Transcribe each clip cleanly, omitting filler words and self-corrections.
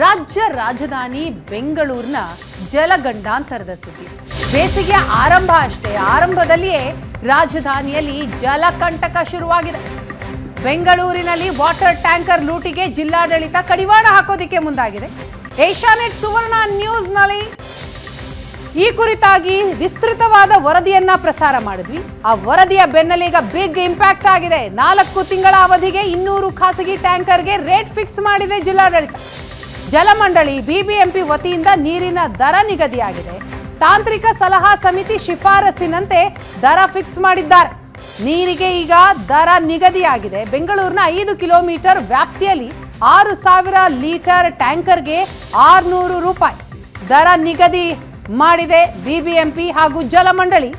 ರಾಜ್ಯ ರಾಜಧಾನಿ ಬೆಂಗಳೂರಿನ ಜಲಗಂಡಾಂತರದ ಸುದ್ದಿ. ಬೇಸಿಗೆ ಆರಂಭ ಅಷ್ಟೇ, ಆರಂಭದಲ್ಲಿಯೇ ರಾಜಧಾನಿಯಲ್ಲಿ ಜಲಕಂಟಕ ಶುರುವಾಗಿದೆ. ಬೆಂಗಳೂರಿನಲ್ಲಿ ವಾಟರ್ ಟ್ಯಾಂಕರ್ ಲೂಟಿಗೆ ಜಿಲ್ಲಾಡಳಿತ ಕಡಿವಾಣ ಹಾಕೋದಿಕ್ಕೆ ಮುಂದಾಗಿದೆ. ಏಷ್ಯಾನೆಟ್ ಸುವರ್ಣ ನ್ಯೂಸ್ನಲ್ಲಿ ಈ ಕುರಿತಾಗಿ ವಿಸ್ತೃತವಾದ ವರದಿಯನ್ನ ಪ್ರಸಾರ ಮಾಡಿದ್ವಿ. ಆ ವರದಿಯ ಬೆನ್ನಲ್ಲೀಗ ಬಿಗ್ ಇಂಪ್ಯಾಕ್ಟ್ ಆಗಿದೆ. 4 ತಿಂಗಳ ಅವಧಿಗೆ 200 ಖಾಸಗಿ ಟ್ಯಾಂಕರ್ಗೆ ರೇಟ್ ಫಿಕ್ಸ್ ಮಾಡಿದೆ ಜಿಲ್ಲಾಡಳಿತ. ಜಲಮಂಡಳಿ ಬಿಬಿಎಂಪಿ ವತಿಯಿಂದ ನೀರಿನ ದರ ನಿಗದಿಯಾಗಿದೆ. ತಾಂತ್ರಿಕ ಸಲಹಾ ಸಮಿತಿ ಶಿಫಾರಸಿನಂತೆ ದರ ಫಿಕ್ಸ್ ಮಾಡಿದ್ದಾರೆ. ನೀರಿಗೆ ಈಗ ದರ ನಿಗದಿಯಾಗಿದೆ. ಬೆಂಗಳೂರಿನ 5 ಕಿಲೋಮೀಟರ್ ವ್ಯಾಪ್ತಿಯಲ್ಲಿ 6,000 ಲೀಟರ್ ಟ್ಯಾಂಕರ್ಗೆ 600 ರೂಪಾಯಿ ದರ ನಿಗದಿ ಮಾಡಿದೆ ಬಿಬಿಎಂಪಿ ಹಾಗೂ ಜಲಮಂಡಳಿ.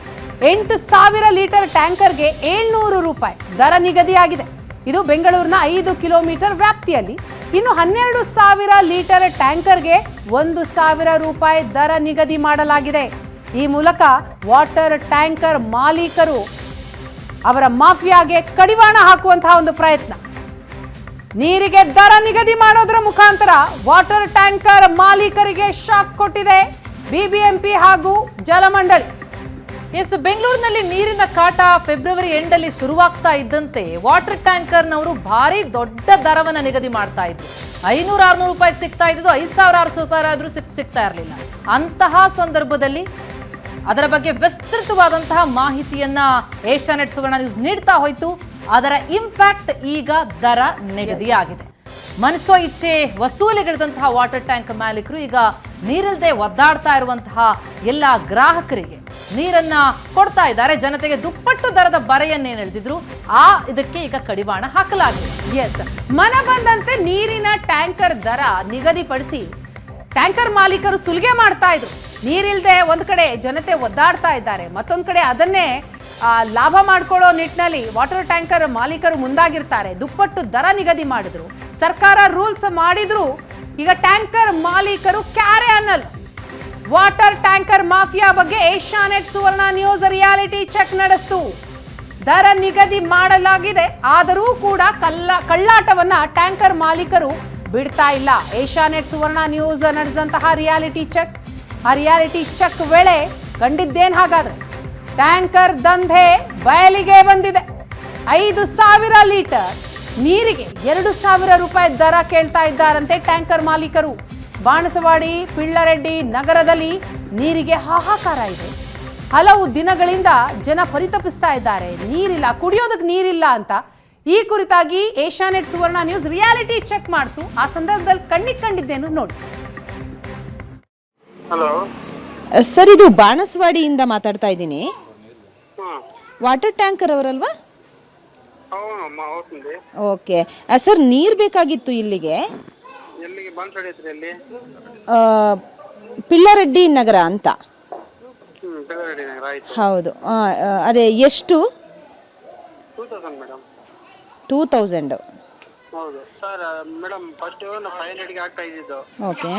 8,000 ಲೀಟರ್ ಟ್ಯಾಂಕರ್ಗೆ 700 ರೂಪಾಯಿ ದರ ನಿಗದಿಯಾಗಿದೆ. ಇದು ಬೆಂಗಳೂರಿನ 5 ಕಿಲೋಮೀಟರ್ ವ್ಯಾಪ್ತಿಯಲ್ಲಿ. ಇನ್ನು 12,000 ಲೀಟರ್ ಟ್ಯಾಂಕರ್ಗೆ 1,000 ರೂಪಾಯಿ ದರ ನಿಗದಿ ಮಾಡಲಾಗಿದೆ. ಈ ಮೂಲಕ ವಾಟರ್ ಟ್ಯಾಂಕರ್ ಮಾಲೀಕರು ಅವರ ಮಾಫಿಯಾಗೆ ಕಡಿವಾಣ ಹಾಕುವಂತಹ ಒಂದು ಪ್ರಯತ್ನ. ನೀರಿಗೆ ದರ ನಿಗದಿ ಮಾಡೋದರ ಮುಖಾಂತರ ವಾಟರ್ ಟ್ಯಾಂಕರ್ ಮಾಲೀಕರಿಗೆ ಶಾಕ್ ಕೊಟ್ಟಿದೆ ಬಿಬಿಎಂಪಿ ಹಾಗೂ ಜಲಮಂಡಳಿ. ಬೆಂಗಳೂರಿನಲ್ಲಿ ನೀರಿನ ಕಾಟ ಫೆಬ್ರವರಿ ಎಂಡಲ್ಲಿ ಶುರುವಾಗ್ತಾ ಇದ್ದಂತೆ ವಾಟರ್ ಟ್ಯಾಂಕರ್ನವರು ಭಾರಿ ದೊಡ್ಡ ದರವನ್ನು ನಿಗದಿ ಮಾಡ್ತಾ ಇದ್ರು. 500-600 ರೂಪಾಯಿಗೆ ಸಿಗ್ತಾ ಇದ್ದು 5,600 ರೂಪಾಯಿ ಆದ್ರೂ ಸಿಗ್ತಾ ಇರಲಿಲ್ಲ. ಅಂತಹ ಸಂದರ್ಭದಲ್ಲಿ ಅದರ ಬಗ್ಗೆ ವಿಸ್ತೃತವಾದಂತಹ ಮಾಹಿತಿಯನ್ನ ಏಷ್ಯಾನೆಟ್ ಸುವರ್ಣ ನ್ಯೂಸ್ ನೀಡ್ತಾ ಹೋಯ್ತು. ಅದರ ಇಂಪ್ಯಾಕ್ಟ್ ಈಗ ದರ ನಿಗದಿಯಾಗಿದೆ. ಮನಸೋ ಇಚ್ಛೆ ವಸೂಲಿಗಿಳಿದಂತಹ ವಾಟರ್ ಟ್ಯಾಂಕ್ ಮಾಲೀಕರು ಈಗ ನೀರಿಲ್ಲದೆ ಒದ್ದಾಡ್ತಾ ಇರುವಂತಹ ಎಲ್ಲ ಗ್ರಾಹಕರಿಗೆ ನೀರನ್ನ ಕೊಡ್ತಾ ಇದ್ದಾರೆ. ಜನತೆಗೆ ದುಪ್ಪಟ್ಟು ದರದ ಬರೆಯನ್ನೇನು ಎಳೆದಿದ್ರು ಇದಕ್ಕೆ ಈಗ ಕಡಿವಾಣ ಹಾಕಲಾಗಿದೆ. ಎಸ್, ಮನ ಬಂದಂತೆ ನೀರಿನ ಟ್ಯಾಂಕರ್ ದರ ನಿಗದಿಪಡಿಸಿ ಟ್ಯಾಂಕರ್ ಮಾಲೀಕರು ಸುಲಿಗೆ ಮಾಡ್ತಾ ಇದ್ರು. ನೀರಿಲ್ಲದೆ ಒಂದ್ ಕಡೆ ಜನತೆ ಒದ್ದಾಡ್ತಾ ಇದ್ದಾರೆ, ಮತ್ತೊಂದ್ ಕಡೆ ಅದನ್ನೇ ಲಾಭ ಮಾಡ್ಕೊಳ್ಳೋ ನಿಟ್ಟಿನಲ್ಲಿ ವಾಟರ್ ಟ್ಯಾಂಕರ್ ಮಾಲೀಕರು ಮುಂದಾಗಿರ್ತಾರೆ. ದುಪ್ಪಟ್ಟು ದರ ನಿಗದಿ ಮಾಡಿದ್ರು, ಸರ್ಕಾರ ರೂಲ್ಸ್ ಮಾಡಿದ್ರು. ಈಗ ಟ್ಯಾಂಕರ್ ಮಾಲೀಕರು ಕ್ಯಾರೆ ಅನ್ನಲ್ಲ. ವಾಟರ್ ಟ್ಯಾಂಕರ್ ಮಾಫಿಯಾ ಬಗ್ಗೆ ಏಷ್ಯಾನೆಟ್ ಸುವರ್ಣ ನ್ಯೂಸ್ ರಿಯಾಲಿಟಿ ಚೆಕ್ ನಡೆಸಿತು. ದರ ನಿಗದಿ ಮಾಡಲಾಗಿದೆ, ಆದರೂ ಕೂಡ ಕಳ್ಳಾಟವನ್ನ ಟ್ಯಾಂಕರ್ ಮಾಲೀಕರು ಬಿಡ್ತಾ ಇಲ್ಲ. ಏಷ್ಯಾನೆಟ್ ಸುವರ್ಣ ನ್ಯೂಸ್ ನಡೆಸಿದಂತಹ ರಿಯಾಲಿಟಿ ಚೆಕ್, ಆ ರಿಯಾಲಿಟಿ ಚೆಕ್ ವೇಳೆ ಕಂಡಿದ್ದೇನು ಹಾಗಾದ್ರೆ? ಟ್ಯಾಂಕರ್ ದಂಧೆ ಬಯಲಿಗೆ ಬಂದಿದೆ. 5,000 ಲೀಟರ್ ನೀರಿಗೆ 2,000 ರೂಪಾಯಿ ದರ ಕೇಳ್ತಾ ಇದ್ದಾರಂತೆ ಟ್ಯಾಂಕರ್ ಮಾಲೀಕರು. ಬಾಣಸವಾಡಿ, ಪಿಳ್ಳರೆಡ್ಡಿ ನಗರದಲ್ಲಿ ನೀರಿಗೆ ಹಾಹಾಕಾರ ಇದೆ. ಹಲವು ದಿನಗಳಿಂದ ಜನ ಪರಿತಪಿಸ್ತಾ ಇದ್ದಾರೆ, ನೀರಿಲ್ಲ, ಕುಡಿಯೋದಕ್ಕೆ ನೀರಿಲ್ಲ ಅಂತ. ಈ ಕುರಿತಾಗಿ ಏಷ್ಯಾನೆಟ್ ಸುವರ್ಣ ನ್ಯೂಸ್ ರಿಯಾಲಿಟಿ ಚೆಕ್ ಮಾಡ್ತು. ಆ ಸಂದರ್ಭದಲ್ಲಿ ಕಂಡಿದ್ದೇನು ನೋಡಿ. ಹಲೋ ಸರ್, ಇದು ಬಾಣಸವಾಡಿಯಿಂದ ಮಾತಾಡ್ತಾ ಇದ್ದೀನಿ. ವಾಟರ್ ಟ್ಯಾಂಕರ್ ಅವರಲ್ವಾ? ಓಕೆ ಸರ್, ನೀರು ಬೇಕಾಗಿತ್ತು ಇಲ್ಲಿಗೆ. ಪಿಳ್ಳರೆಡ್ಡಿ ನಗರ ಅಂತ. ಹೌದು, ಅದೇ ಎಷ್ಟು? 2,000. ಓಕೆ,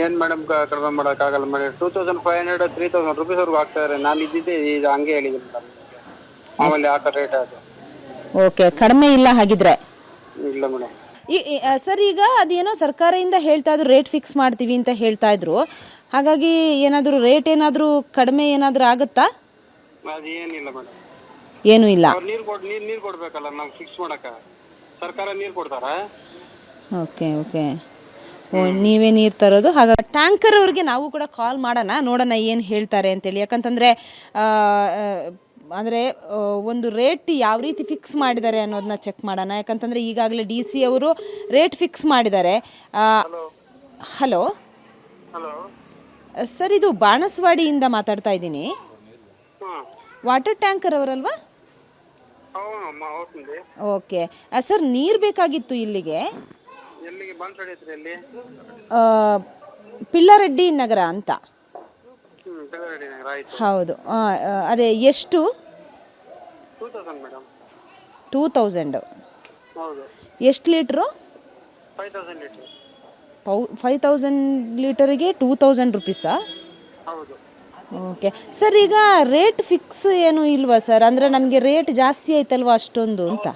ಏನ್ ಮೇಡಮ್ ಕಡಿಮೆ ಮಾಡಕ್ಕಾಗಲ್ಲ ಮೇಡಮ್. 2,500 3,000 ರೂಪೀಸ್ ವರ್ಗು ಆಗ್ತಾರೆ. ನಾನು ಇದ್ದಿದ್ದೆ ಇದು ಹಂಗೆ ಹೇಳಿದ್ದೀನಿ ಮೇಡಮ್. ಆಮೇಲೆ ಆ ರೇಟ್ ಅದು. ಓಕೆ, ಕಡಿಮೆ ಇಲ್ಲ ಹಾಗಿದ್ರೆ? ಇಲ್ಲ ಮೇಡಮ್. ಸರ್, ಈಗ ಅದೇನೋ ಸರ್ಕಾರದಿಂದ ಹೇಳ್ತಾ ಇದ್ರು, ರೇಟ್ ಫಿಕ್ಸ್ ಮಾಡ್ತೀವಿ ಅಂತ ಹೇಳ್ತಾ ಇದ್ರು. ಹಾಗಾಗಿ ಏನಾದರೂ ರೇಟ್ ಏನಾದರೂ ಕಡಿಮೆ ಏನಾದರೂ ಆಗುತ್ತಾ? ಅದೇನಿಲ್ಲ ಮೇಡಮ್, ಏನೂ ಇಲ್ಲ. ನೀರು ಕೊಡ್ಬೇಕಲ್ಲ ನಾವು ಫಿಕ್ಸ್ ಮಾಡಕ. ಸರ್ಕಾರ ನೀರು ಕೊಡ್ತಾರ. ಓಕೆ ಓಕೆ, ನೀವೇ ನೀರು ತರೋದು. ಹಾಗಾಗಿ ಟ್ಯಾಂಕರ್ ಅವ್ರಿಗೆ ನಾವು ಕೂಡ ಕಾಲ್ ಮಾಡೋಣ, ನೋಡೋಣ ಏನು ಹೇಳ್ತಾರೆ ಅಂತೇಳಿ. ಯಾಕಂತಂದರೆ ಅಂದರೆ ಒಂದು ರೇಟ್ ಯಾವ ರೀತಿ ಫಿಕ್ಸ್ ಮಾಡಿದ್ದಾರೆ ಅನ್ನೋದನ್ನ ಚೆಕ್ ಮಾಡೋಣ. ಯಾಕಂತಂದರೆ ಈಗಾಗಲೇ DC ಅವರು ರೇಟ್ ಫಿಕ್ಸ್ ಮಾಡಿದ್ದಾರೆ. ಹಲೋ ಸರ್, ಇದು ಬಾಣಸವಾಡಿಯಿಂದ ಮಾತಾಡ್ತಾ ಇದ್ದೀನಿ. ವಾಟರ್ ಟ್ಯಾಂಕರ್ ಅವರಲ್ವಾ? ಓಕೆ ಸರ್, ನೀರು ಬೇಕಾಗಿತ್ತು ಇಲ್ಲಿಗೆ. ಪಿಳ್ಳರೆಡ್ಡಿ ನಗರ ಅಂತ. ಹೌದು, ಅದೇ ಎಷ್ಟು? 2,000. ಎಷ್ಟು ಲೀಟ್ರು? 5,000 ಲೀಟರಿಗೆ 2,000 ರೂಪೀಸಾ? ಓಕೆ ಸರ್, ಈಗ ರೇಟ್ ಫಿಕ್ಸ್ ಏನು ಇಲ್ವಾ ಸರ್? ಅಂದರೆ ನಮಗೆ ರೇಟ್ ಜಾಸ್ತಿ ಆಯ್ತಲ್ವಾ ಅಷ್ಟೊಂದು ಅಂತ.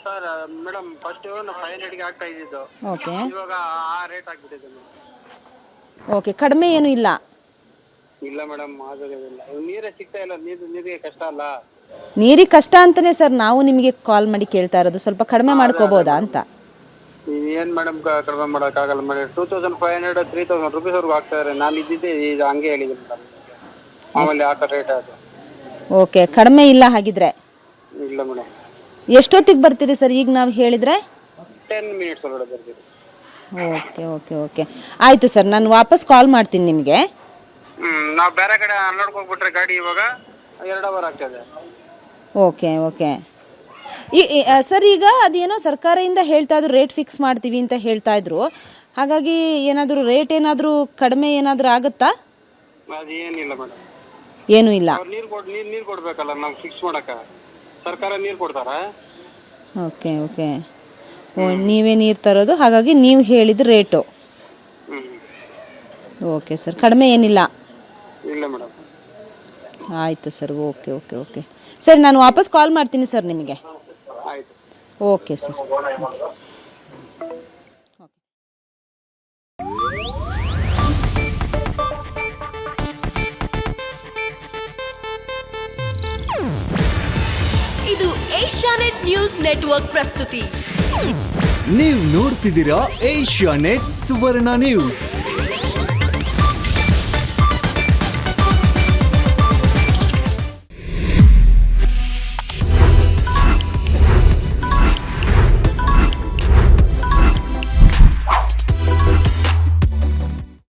ಸರ್ ಮೇಡಮ್ ಫಸ್ಟ್ 500ಗೆ ಆಗ್ತಾ ಇದ್ದಿದ್ದು, ಓಕೆ ಇವಾಗ ಆ ರೇಟ್ ಆಗ್ಬಿಟ್ಟಿದೆ ಮೇಡಮ್. ಓಕೆ, ಕಡಿಮೆ ಏನೂ ಇಲ್ಲ? ಇಲ್ಲ ಮೇಡಮ್, ಆಗೋದಿಲ್ಲ. ನೀರೇ ಸಿಗ್ತಾ ಇಲ್ಲ, ನೀರಿಗೆ ಕಷ್ಟ ಅಲ್ಲ. ನೀರಿಗೆ ಕಷ್ಟ ಅಂತಲೇ ಸರ್ ನಾವು ನಿಮಗೆ ಕಾಲ್ ಮಾಡಿ ಕೇಳ್ತಾ ಇರೋದು, ಸ್ವಲ್ಪ ಕಡಿಮೆ ಮಾಡ್ಕೋಬೋದಾ ಅಂತ. ಏನ್ ಮೇಡಮ್ ಕಡಿಮೆ ಮಾಡೋಕ್ಕಾಗಲ್ಲ ಮೇಡಮ್. 2500 3000 ರುಪೀಸ್ವರೆಗೂ ಆಗ್ತಾ ಇದ್ದಾರೆ. ನಾನು ಇದ್ದಿದ್ದೆ ಈಗ ಹಂಗೆ ಹೇಳಿದ್ದೀನಿ ಮೇಡಮ್. ಆಮೇಲೆ ಹಾಕೋ ರೇಟ್ ಅದು. ಓಕೆ, ಕಡಿಮೆ ಇಲ್ಲ ಹಾಗಿದ್ರೆ? ಇಲ್ಲ ಮೇಡಮ್. ಎಷ್ಟೊತ್ತಿಗೆ ಬರ್ತೀರಿ ಸರ್ ಈಗ ನಾವು ಹೇಳಿದರೆ? 10 ಮಿನಿಟ್ಸ್ ಒಳಗಡೆ ಬರ್ತೀವಿ. ಓಕೆ ಓಕೆ ಓಕೆ, ಆಯಿತು ಸರ್, ನಾನು ವಾಪಸ್ ಕಾಲ್ ಮಾಡ್ತೀನಿ ನಿಮಗೆ. ನಾವು ಬೇರೆ ಕಡೆ ನೋಡ್ಕೊಂಡು ಹೋಗ್ಬಿಟ್ರೆ ಗಾಡಿ ಇವಾಗ 2 ಅವರ್ ಆಗ್ತದೆ. Okay okay. ಸರ್ ಈಗ ಅದೇನೋ ಸರ್ಕಾರದಿಂದ ಹೇಳ್ತಾ ಇದ್ರು ರೇಟ್ ಫಿಕ್ಸ್ ಮಾಡ್ತೀವಿ ಅಂತ ಹೇಳ್ತಾ ಇದ್ರು, ಹಾಗಾಗಿ ಏನಾದರೂ ರೇಟ್ ಏನಾದರೂ ಕಡಿಮೆ ಏನಾದರೂ ಆಗುತ್ತಾ? ಅದು ಏನಿಲ್ಲ ಮೇಡಮ್. ಏನೂ ಇಲ್ಲ. ಅವ್ರು ನೀರು ಕೊಡ್ಬೇಕಲ್ಲ ನಾವು ಫಿಕ್ಸ್ ಮಾಡಕ. ಸರ್ಕಾರ ನೀರು ಕೊಡ್ತಾರ. ಓಕೆ ಓಕೆ, ಓ ನೀವೇ ನೀರು ತರೋದು, ಹಾಗಾಗಿ ನೀವು ಹೇಳಿದ ರೇಟು. ಓಕೆ ಸರ್, ಕಡಿಮೆ ಏನಿಲ್ಲ? ಇಲ್ಲ ಮೇಡಮ್. ಆಯಿತು ಸರ್, ಓಕೆ ಓಕೆ ಓಕೆ. ಸರಿ, ನಾನು ವಾಪಸ್ ಕಾಲ್ ಮಾಡ್ತೀನಿ ಸರ್ ನಿಮಗೆ. ಆಯ್ತು. Okay sir. ಇದು ಏಷ್ಯಾನೆಟ್ ನ್ಯೂಸ್ ನೆಟ್ವರ್ಕ್ ಪ್ರಸ್ತುತಿ. ನೀವು ನೋಡ್ತಿದ್ದೀರಾ ಏಷ್ಯಾನೆಟ್ ಸುವರ್ಣ ನ್ಯೂಸ್.